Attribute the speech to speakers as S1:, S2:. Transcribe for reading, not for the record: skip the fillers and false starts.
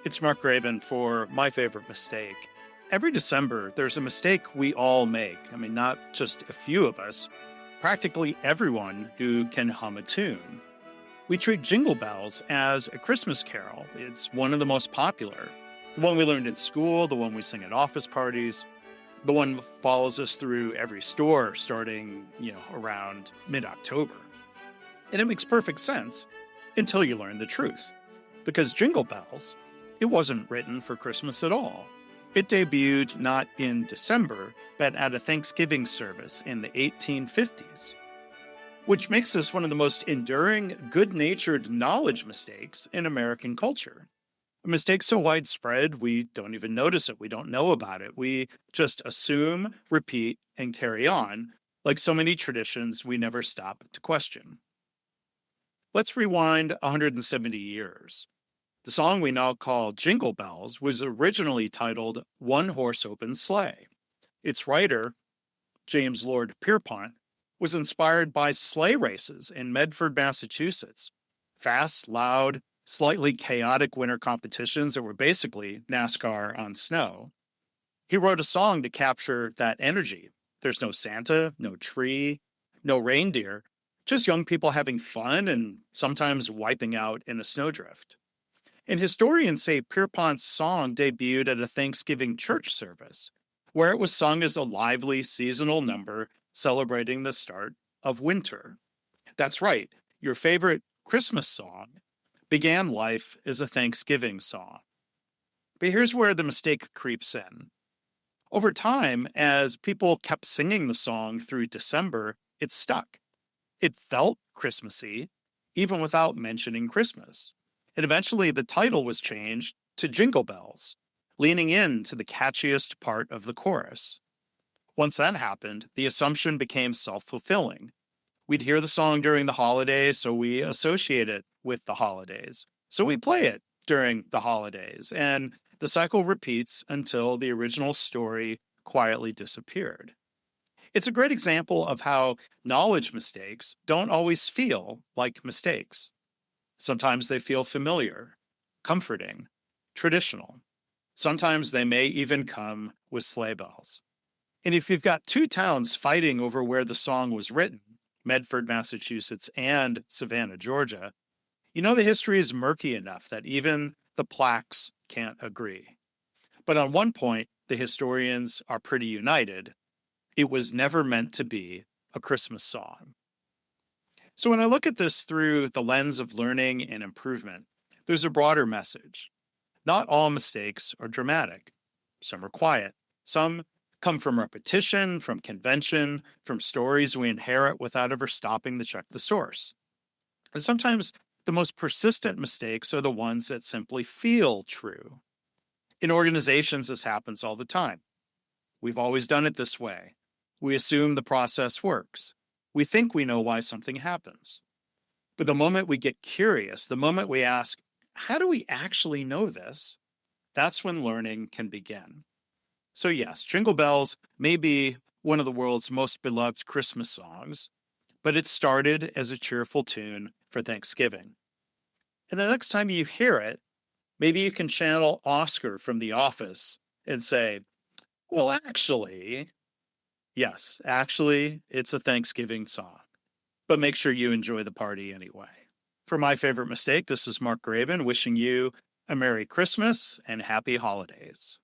S1: It's Mark Graban for My Favorite Mistake. Every December, there's a mistake we all make. I mean, not just a few of us, practically everyone who can hum a tune. We treat Jingle Bells as a Christmas carol. It's one of the most popular. The one we learned in school, the one we sing at office parties, the one that follows us through every store starting, around mid-October. And it makes perfect sense until you learn the truth. Because Jingle Bells, it wasn't written for Christmas at all. It debuted not in December, but at a Thanksgiving service in the 1850s, which makes this one of the most enduring, good natured knowledge mistakes in American culture. A mistake so widespread, we don't even notice it. We don't know about it. We just assume, repeat, and carry on, like so many traditions we never stop to question. Let's rewind 170 years. The song we now call Jingle Bells was originally titled One Horse Open Sleigh. Its writer, James Lord Pierpont, was inspired by sleigh races in Medford, Massachusetts. Fast, loud, slightly chaotic winter competitions that were basically NASCAR on snow. He wrote a song to capture that energy. There's no Santa, no tree, no reindeer, just young people having fun and sometimes wiping out in a snowdrift. And historians say Pierpont's song debuted at a Thanksgiving church service, where it was sung as a lively seasonal number celebrating the start of winter. That's right, your favorite Christmas song began life as a Thanksgiving song. But here's where the mistake creeps in. Over time, as people kept singing the song through December, it stuck. It felt Christmassy, even without mentioning Christmas. And eventually the title was changed to Jingle Bells, leaning into the catchiest part of the chorus. Once that happened, the assumption became self-fulfilling. We'd hear the song during the holidays, so we associate it with the holidays. So we play it during the holidays, and the cycle repeats until the original story quietly disappeared. It's a great example of how knowledge mistakes don't always feel like mistakes. Sometimes they feel familiar, comforting, traditional. Sometimes they may even come with sleigh bells. And if you've got two towns fighting over where the song was written, Medford, Massachusetts, and Savannah, Georgia, you know the history is murky enough that even the plaques can't agree. But on one point, the historians are pretty united. It was never meant to be a Christmas song. So when I look at this through the lens of learning and improvement, there's a broader message. Not all mistakes are dramatic. Some are quiet. Some come from repetition, from convention, from stories we inherit without ever stopping to check the source. And sometimes the most persistent mistakes are the ones that simply feel true. In organizations, this happens all the time. We've always done it this way. We assume the process works. We think we know why something happens. But the moment we get curious, the moment we ask, how do we actually know this? That's when learning can begin. So yes, Jingle Bells may be one of the world's most beloved Christmas songs, but it started as a cheerful tune for Thanksgiving. And the next time you hear it, maybe you can channel Oscar from The Office and say, well, actually, yes, actually, it's a Thanksgiving song. But make sure you enjoy the party anyway. For My Favorite Mistake, this is Mark Graban wishing you a Merry Christmas and Happy Holidays.